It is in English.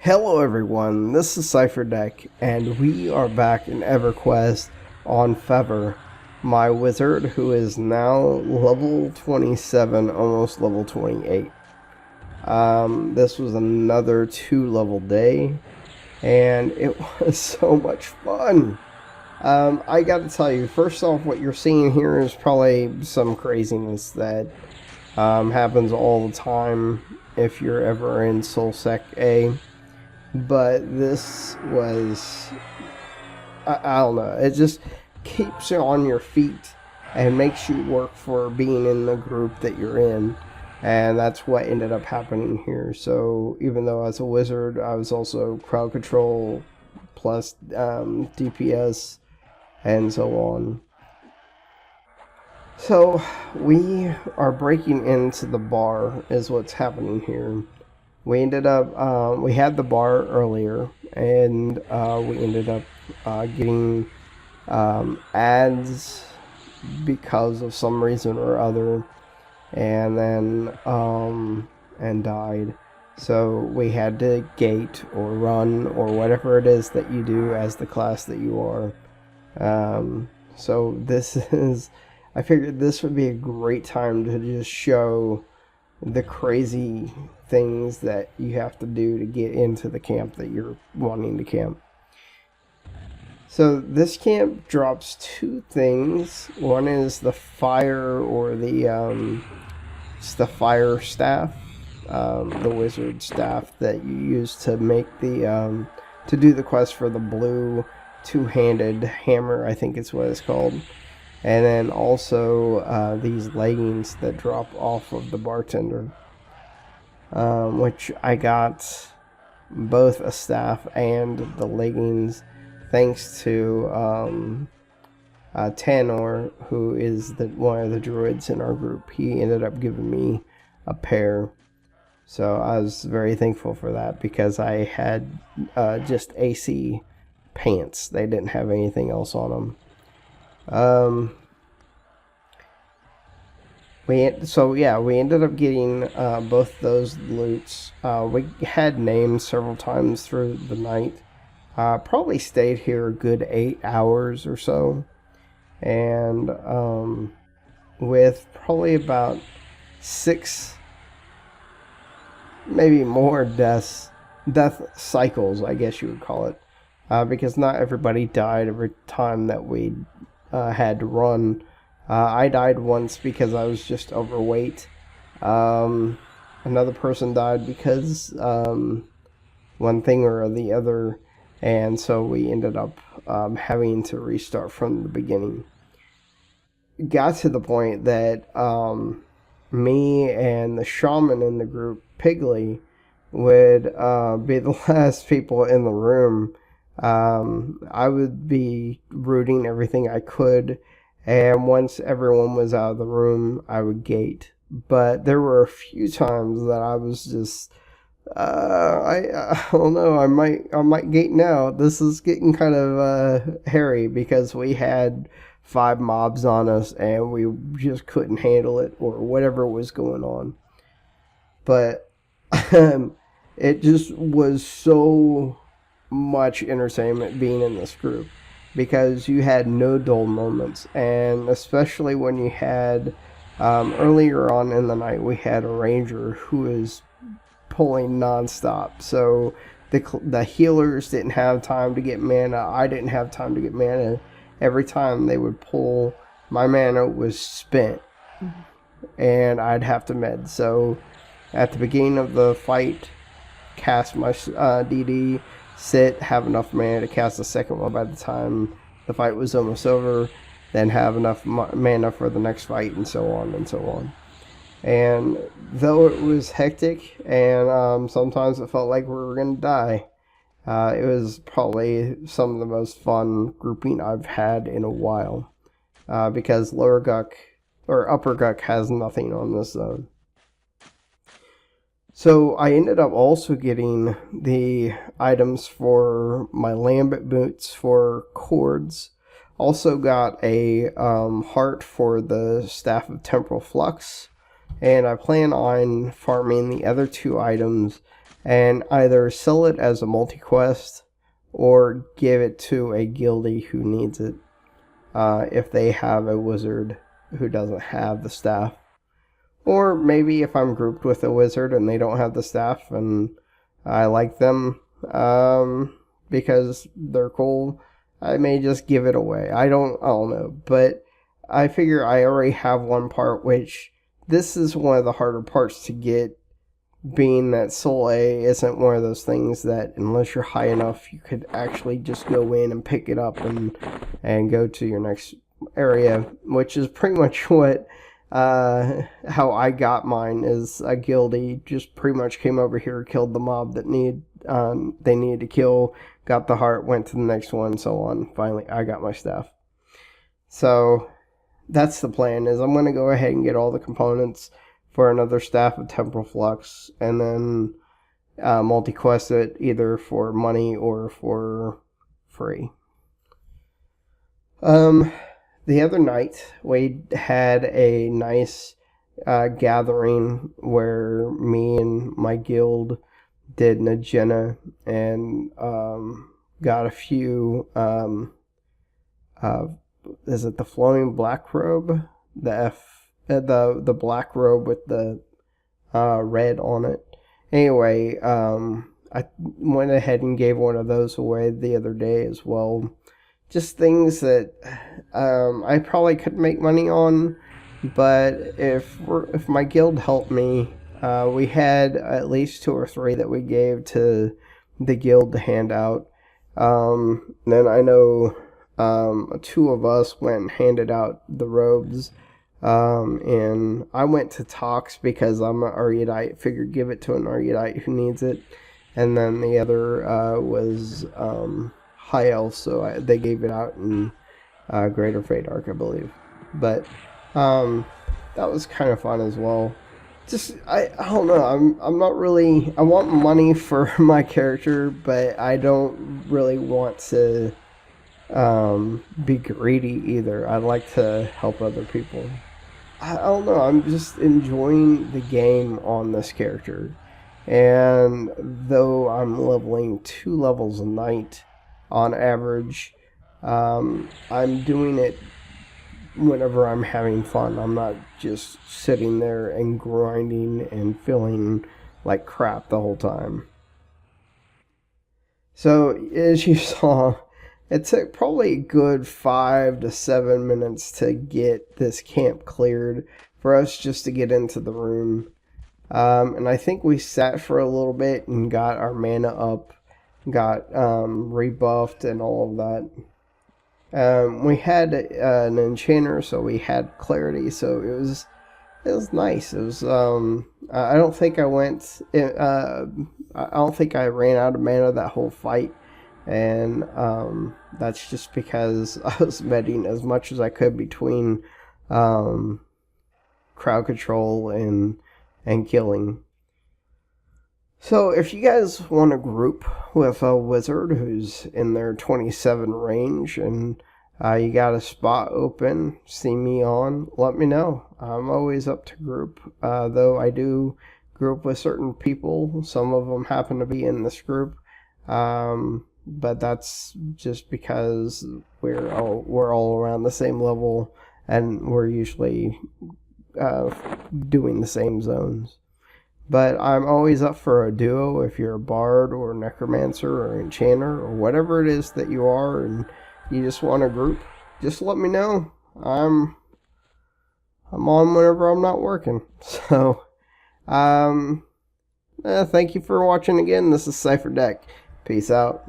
Hello everyone, this is Cipher Dec, and we are back in EverQuest on Fevr, my wizard who is now level 27, almost level 28. This was another 2-level day, and it was so much fun. I gotta tell you, first off, what you're seeing here is probably some craziness that happens all the time if you're ever in SoulSec A. But this was, I don't know, it just keeps you on your feet and makes you work for being in the group that you're in. And that's what ended up happening here. So even though I was a wizard, I was also crowd control plus DPS and so on. So we are breaking into the bar is what's happening here. We ended up, we had the bar earlier, and we ended up getting ads because of some reason or other, and then, and died. So we had to gate or run or whatever it is that you do as the class that you are. So this is, I figured this would be a great time to just show the crazy things that you have to do to get into the camp that you're wanting to camp. So this camp drops two things. One is the fire or it's the fire staff, the wizard staff that you use to make the to do the quest for the blue two-handed hammer, I think it's what it's called. And then also these leggings that drop off of the bartender, which I got both a staff and the leggings thanks to Tanor, who is one of the druids in our group. He ended up giving me a pair. So I was very thankful for that because I had just AC pants. They didn't have anything else on them. We ended up getting both those loots. We had names several times through the night. Probably stayed here a good 8 hours or so, and with probably about 6, maybe more death cycles, I guess you would call it. Because not everybody died every time that we had to run. I died once because I was just overweight. Another person died because one thing or the other, and so we ended up having to restart from the beginning. It got to the point that me and the shaman in the group, Piggly, would be the last people in the room. I would be rooting everything I could, and once everyone was out of the room, I would gate. But there were a few times that I was just, I don't know, I might gate now. This is getting kind of hairy because we had 5 mobs on us and we just couldn't handle it or whatever was going on. But it just was so much entertainment being in this group because you had no dull moments, and especially when you had earlier on in the night we had a ranger who was pulling non-stop. So the healers didn't have time to get mana, I didn't have time to get mana. Every time they would pull, my mana was spent and I'd have to med. So at the beginning of the fight, cast my DD, sit, have enough mana to cast the second one by the time the fight was almost over, then have enough mana for the next fight, and so on and so on. And though it was hectic and sometimes it felt like we were going to die, it was probably some of the most fun grouping I've had in a while, because lower Guck or upper Guck has nothing on this zone. So I ended up also getting the items for my Lambent boots for cords. Also got a heart for the Staff of Temporal Flux. And I plan on farming the other 2 items and either sell it as a multi-quest or give it to a guildie who needs it, if they have a wizard who doesn't have the staff. Or maybe if I'm grouped with a wizard and they don't have the staff and I like them because they're cool, I may just give it away. I don't know. But I figure I already have one part, which this is one of the harder parts to get, being that Soul A isn't one of those things that, unless you're high enough, you could actually just go in and pick it up and go to your next area, which is pretty much what how I got mine. Is a guildie just pretty much came over here, killed the mob that they needed to kill, got the heart, went to the next one, so on. Finally, I got my staff. So that's the plan. Is I'm going to go ahead and get all the components for another staff of Temporal Flux, and then multi-quest it either for money or for free. The other night, we had a nice gathering where me and my guild did an agenda and got a few, is it the Flowing Black Robe? The black robe with the red on it. Anyway, I went ahead and gave one of those away the other day as well. Just things that I probably could make money on, but if my guild helped me, we had at least 2 or 3 that we gave to the guild to hand out. Then I know 2 of us went and handed out the robes. And I went to Tox because I'm an erudite. Figured give it to an erudite who needs it. And then the other was High Elf, so they gave it out in Greater Fadark, I believe. But that was kind of fun as well. Just I don't know. I'm not really. I want money for my character, but I don't really want to be greedy either. I like to help other people. I don't know, I'm just enjoying the game on this character. And though I'm leveling 2 levels a night on average, I'm doing it whenever I'm having fun. I'm not just sitting there and grinding and feeling like crap the whole time. So, as you saw, it took probably a good 5 to 7 minutes to get this camp cleared for us just to get into the room. And I think we sat for a little bit and got our mana up, got rebuffed and all of that. We had an enchanter, so we had clarity, so it was nice. It was I don't think I went I don't think I ran out of mana that whole fight. And that's just because I was medding as much as I could between crowd control and killing. So if you guys want to group with a wizard who's in their 27 range and you got a spot open, see me on, let me know. I'm always up to group, though I do group with certain people. Some of them happen to be in this group. But that's just because we're all around the same level, and we're usually doing the same zones. But I'm always up for a duo. If you're a bard or a necromancer or enchanter or whatever it is that you are, and you just want a group, just let me know. I'm on whenever I'm not working. So, thank you for watching again. This is Cipher Dec. Peace out.